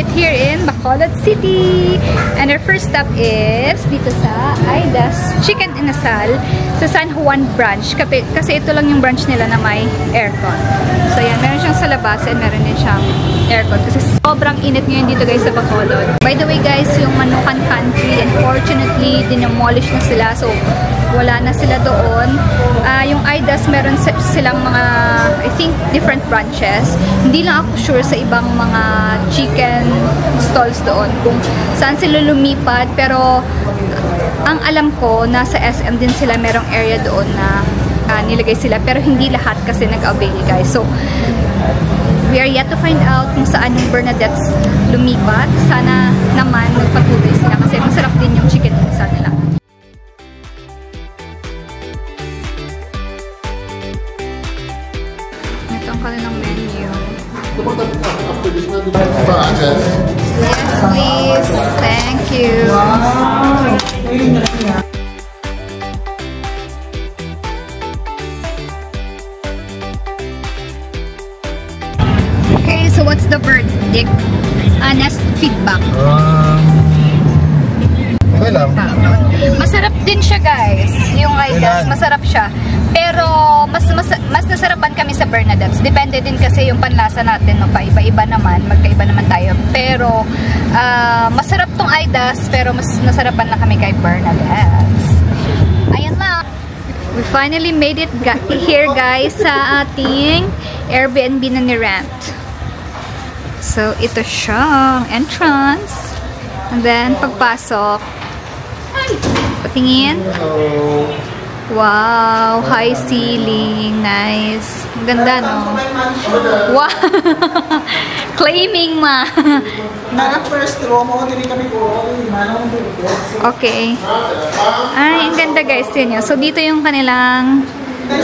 visit here in Bacolod City. And our first stop is dito sa Aida's Chicken Inasal sa San Juan branch. Kasi ito lang yung branch nila na may aircon. So yan, meron siyang sa labas and meron din siyang aircon. Kasi sobrang init ngayon dito guys sa Bacolod. By the way guys, yung Manukan Country, unfortunately, dinamolish na sila. So, wala na sila doon. Yung Aida's, meron silang mga, I think, different branches. Hindi lang ako sure sa ibang mga chicken stalls doon kung saan sila lumipat. Pero, ang alam ko, nasa SM din sila, merong area doon na nilagay sila. Pero hindi lahat kasi nag-avail guys. So, we are yet to find out kung saan yung Bernadette's lumipat. Sana naman magpatuloy sila kasi masarap din yung chicken sa nila. Ito ang kanilang menu. Yes, please. Thank you. Okay, so what's the verdict? Honest feedback. Okay lang. Masarap din siya guys. Yung Aida's, masarap siya. Pero mas nasarapan kami sa Bernadette's. Depende din kasi yung panlasa natin, no? Paiba-iba naman, magkaiba naman tayo. Pero masarap tong Aida's, pero mas nasarapan na kami kay Bernadette's. Ayan lang. We finally made it here guys sa ating Airbnb na ni-rent. So ito siya, entrance. And then pagpasok, patingin. Wow, high ceiling, nice. Ganda, no? Wow! Claiming ma! First room, hindi kami okay. Ay, ang ganda guys, yun yun. So, dito yung kanilang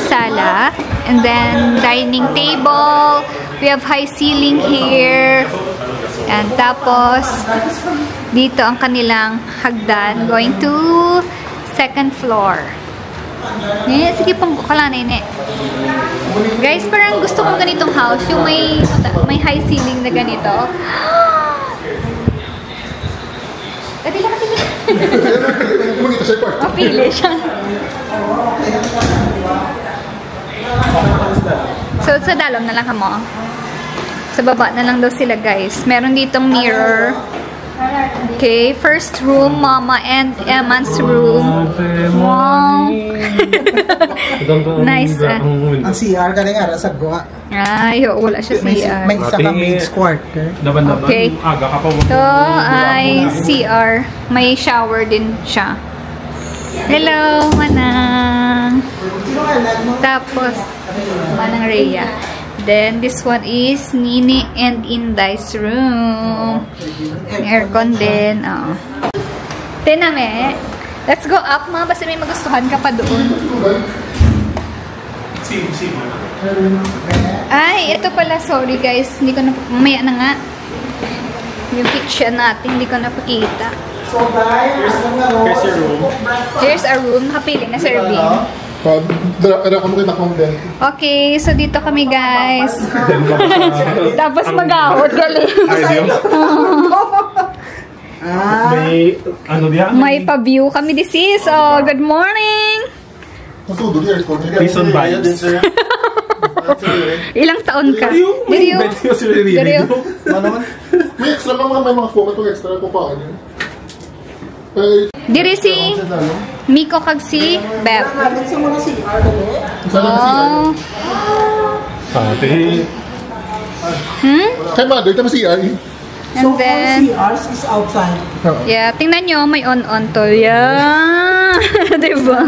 sala. And then, dining table. We have high ceiling here. And tapos, dito ang kanilang hagdan. Going to second floor. Sige pong bukala na yun. Guys, parang gusto ko ganitong house. Yung may high ceiling na ganito. Dati lang katingin. Mapili siya. So, sa dalom na lang kamo. Sa baba na lang daw sila guys. Meron ditong mirror. Okay, first room, Mama and Emma's room. Wow. Nice. Ang CR ka nga, sa gawa. Ay, wala siya CR. May isa kang main quarter. Okay. Ito ay CR. May shower din siya. Hello, Manang. Tapos, Manang Rhea. Then, this one is Nini and Indai's room. Aircon din. Oh. Tiname. Let's go up, ma. Basta may magustuhan ka pa doon. Ay, ito pala. Sorry, guys. Hindi ko na... Mamaya na nga. Yung kitchen natin. Hindi ko na pakita. So, guys, here's your room. Here's our room. Nakapili na serving. Okay, so dito kami guys. Tapos mag-out galing. May pa-view kami this is. Oh, good morning. Ilang taon ka? Diriyo? May extra pa mga format ng extra ko pa. Diri si Miko kag si Beb. Oh. Ate. Kay mother, tama si Ari. And then, CRs is outside. Yeah, tingnan nyo, may on-on to. Yeah. Diba?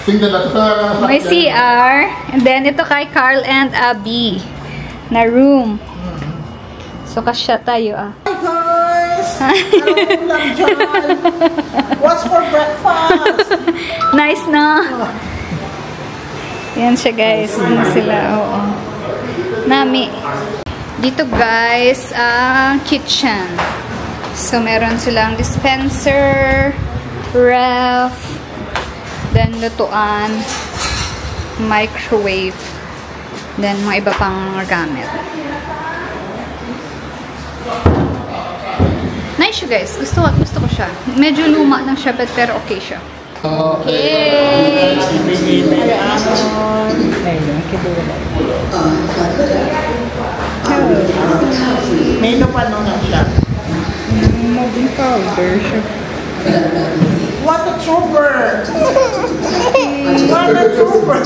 Tingnan natin sa... May CR. And then, ito kay Carl and Abby na room. So, kasya tayo ah. Hi guys! What's for breakfast? Nice na. Yan siya guys. Ano sila? Oo. Nami. Dito guys, ang kitchen. So, meron silang dispenser, ref, then lutuan, microwave, then mga iba pang gamit. siya guys. Gusto ko siya. Medyo luma lang siya, pero okay siya. Okay. May napano na siya. Maging powder siya. What a trooper! What a trooper!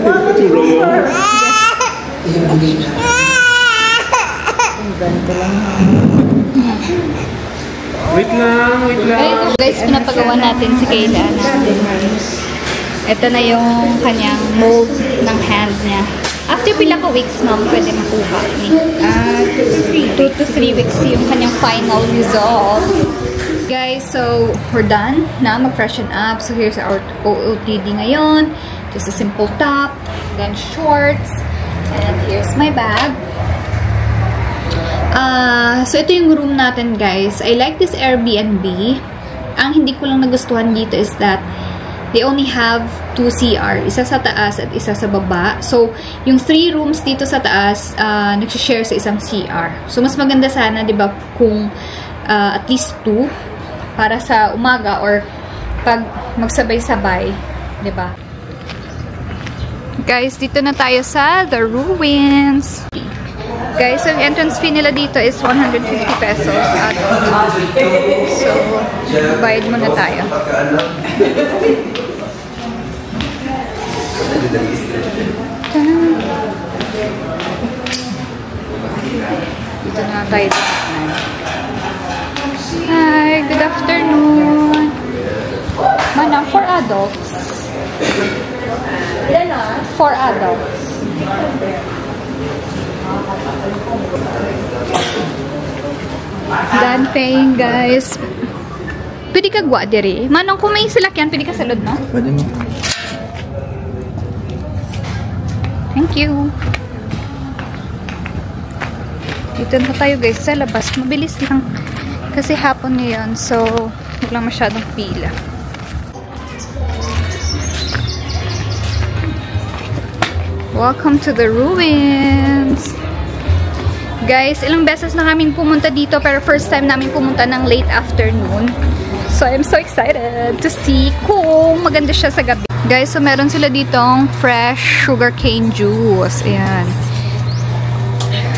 What a trooper! Wait lang. Ito guys, pinapagawa natin si Kayla natin. Ito na yung kanyang mold ng hand niya. After pila ka weeks, ma'am, pwede makuha ni. 2 to 3 weeks yung kanyang final result. Guys, so we're done na mag-freshen up. So here's our OOTD ngayon. Just a simple top, then shorts, and here's my bag. So ito yung room natin, guys. I like this Airbnb. Ang hindi ko lang nagustuhan dito is that they only have 2 CR. Isa sa taas at isa sa baba. So, yung 3 rooms dito sa taas, nagsishare sa isang CR. So, mas maganda sana, di ba, kung at least 2 para sa umaga or pag magsabay-sabay, di ba? Guys, dito na tayo sa The Ruins. Guys, ang entrance fee nila dito is 150 pesos. So, bayad muna tayo. Dito na tayo. Hi, good afternoon. Manang, for adults. Ilan na? For adults. Done paying, guys. Pwede ka gwa diri. Manong, kung may salakyan, pwede ka salod, no? Pwede mo. Thank you. Dito na tayo, guys, sa labas. Mabilis lang. Kasi hapon ngayon, so wala masyadong pila. Welcome to the ruins. Guys, ilang beses na kaming pumunta dito, pero first time namin pumunta ng late afternoon. So I'm so excited to see kung maganda siya sa gabi. Guys, so meron sila ditong fresh sugarcane juice. Ayan.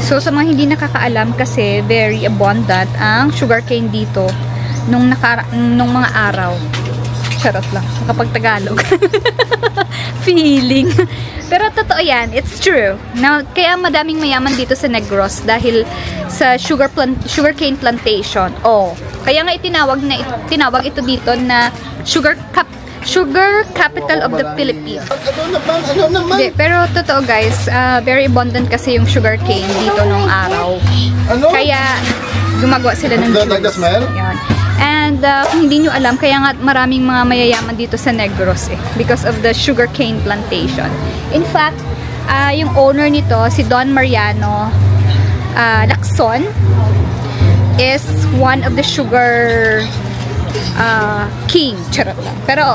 So sa mga hindi nakakaalam, kasi very abundant ang sugarcane dito nung mga araw. Charot lang. Kapag Tagalog. Feeling. Pero totoo yan. It's true. Now, kaya madaming mayaman dito sa Negros dahil sa sugarcane plantation. Oh, kaya nga tinawag ito dito na sugar capital of the Philippines. Ano naman? Hindi, pero totoo guys, very abundant kasi yung sugarcane dito nung araw. Ano? Kaya gumagawa sila ng juice. Like the smell? Yan. And kung hindi nyo alam, kaya nga maraming mga mayayaman dito sa Negros because of the sugarcane plantation. In fact, yung owner nito, si Don Mariano Lacson, is one of the sugar king. Charot lang. Pero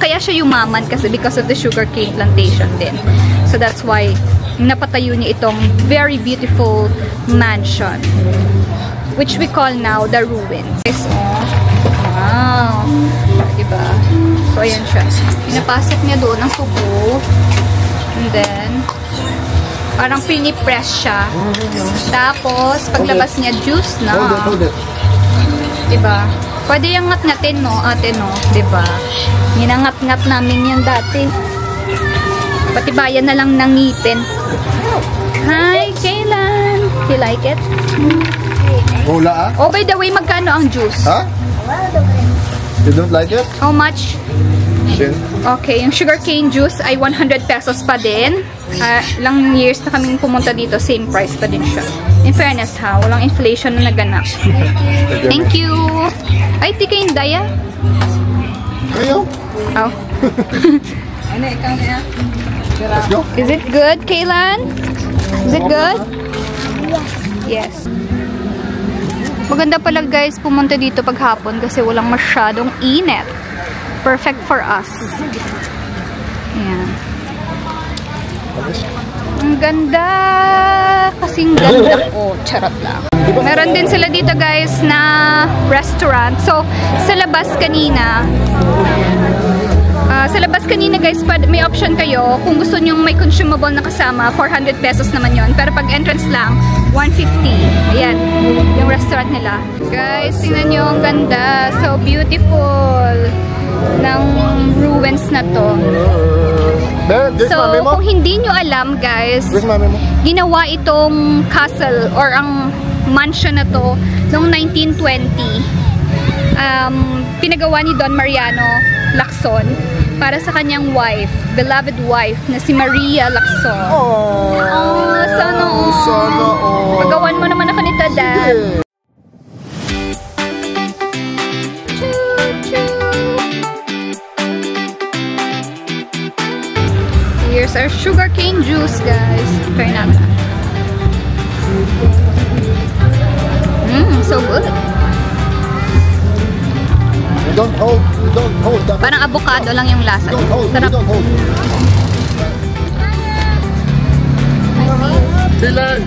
kaya siya yumaman kasi because of the sugarcane plantation din. So that's why napatayo niya itong very beautiful mansion, which we call now the ruins. Wow! Diba? So, ayan siya. Pinapasok niya doon ang suko. And then, parang pinipress siya. Tapos, paglabas niya, juice na. Hold it. Diba? Pwede yung ngat-ngatin, no? Ate, no? Diba? Ginangat-ngat namin yan dati. Pati bayan na lang ng ngipin. Hi, Kaylan! You like it? Wala ah? Oh, by the way, magkano ang juice? Ha? You don't like it? How much? Shin? Okay, yung sugarcane juice ay 100 pesos pa din. Ilang years na kaming pumunta dito, same price pa din siya. In fairness ha, walang inflation na naganap. Thank you! Ay, tika yung daya? Ayaw. Oh. Let's go. Is it good, Kaylan? Is it good? Yes. Maganda pala guys pumunta dito paghapon kasi walang masyadong init. Perfect for us. Ayan. Ang ganda! Kasing ganda ko. Charot lang. Meron din sila dito guys na restaurant. So, sa labas kanina guys, may option kayo. Kung gusto nyo may consumable na kasama, 400 pesos naman yon. Pero pag entrance lang, 150. Ayan, yung restaurant nila. Guys, tingnan nyo, ang ganda. So beautiful ng ruins na to. So, kung hindi nyo alam guys, ginawa itong castle or ang mansion na to noong 1920. Pinagawa ni Don Mariano Lacson para sa kanyang wife, beloved wife na si Maria Lacson. Sana all. Pagawan mo naman ako nito, Dad. Here's our sugarcane juice, guys. Try natin. So good. You don't hold that. Parang avocado lang yung lasa. Sarap. Dylan!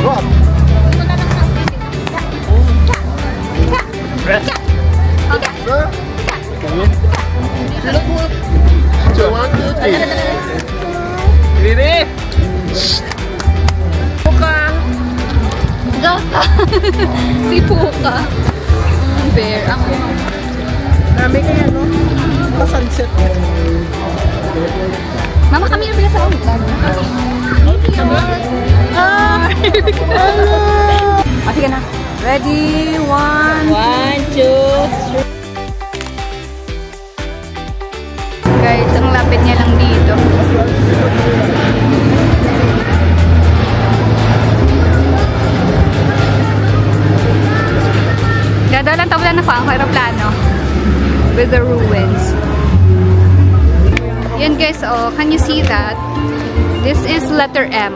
What? Riri! Puka! Gata! Si Puka. Bear. Ang Dami kaya, no? Pa-sunset. Mama, kami na sa ulan. Sige na. Ready? 1, 2, 3. Guys, ang lapit niya lang dito. Dadalan tawalan na pa ang aeroplano with the ruins. Yan guys, oh, can you see that? This is letter M.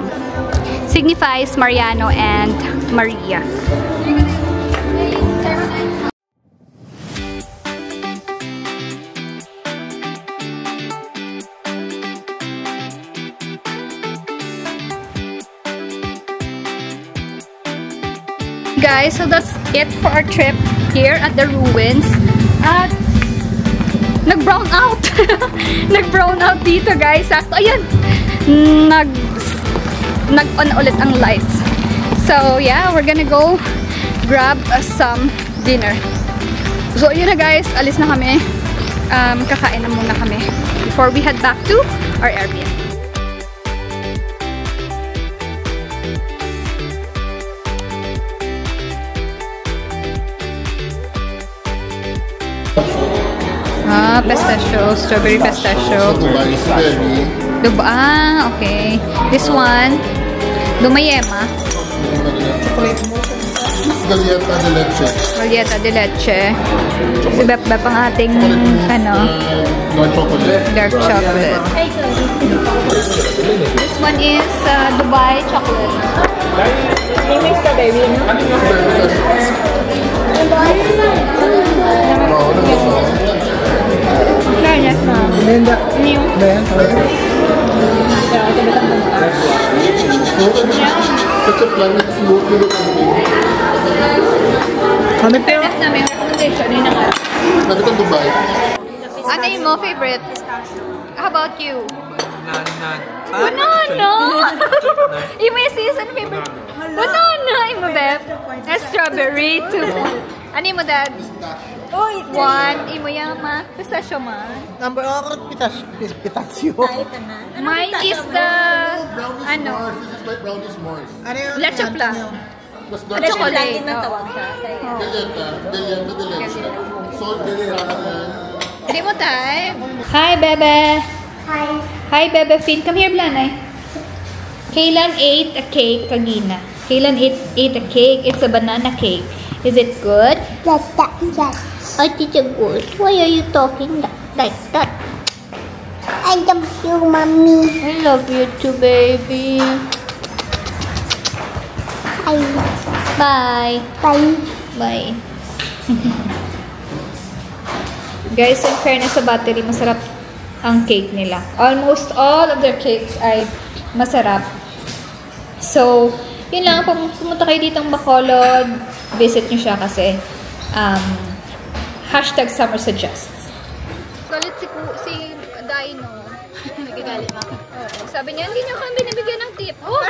Signifies Mariano and Maria. Guys, so that's it for our trip here at the ruins. At nag-brown out. Nag-brown out dito, guys. Sakto, ayan. Nag-on ulit ang lights. So, yeah, we're gonna go grab some dinner. So, yun na guys. Alis na kami. Kakain na muna kami before we head back to our Airbnb. Pistachio. Strawberry pistachio. Okay. This one, Dumayema. Galleta de leche. Galleta de leche. Si Bep-Bep ang ating, Dark chocolate. Dark chocolate. This one is Dubai chocolate. Mix ka, baby, no? Fairness na. New. Ano tayo? Next namin recommendation. Nakita Dubai. Ano yung mo favorite? How about you? Nan. Banana! Imo yung season favorite. Banana! Imo, Beb. Strawberry. 2. Ano mo, Dad? 1. Imo yung pistachio man. Number ako, pitasyo. Mine is the, This is like brownie s'mores. leche pla. That's Chocolate. Galleta de leche. Salt de leche. Hindi mo tayo. Hi, Bebe. Hi, Bebe Finn. Come here, Blanay. Kaylan ate a cake kagina. Kaylan ate a cake. It's a banana cake. Is it good? Yes. I think it's good. Why are you talking like that? I love you, Mommy. I love you too, baby. Bye. Bye. Bye. Bye. Guys, in fairness sa battery, masarap ang cake nila. Almost all of their cakes ay masarap. So, yun lang. Kung pumunta kayo ditong Bacolod, visit nyo siya kasi #SummerSuggests. Galit si Dino. Nagagalit ako. Sabi niya, hindi niyo kami binibigyan ng tip. Oh!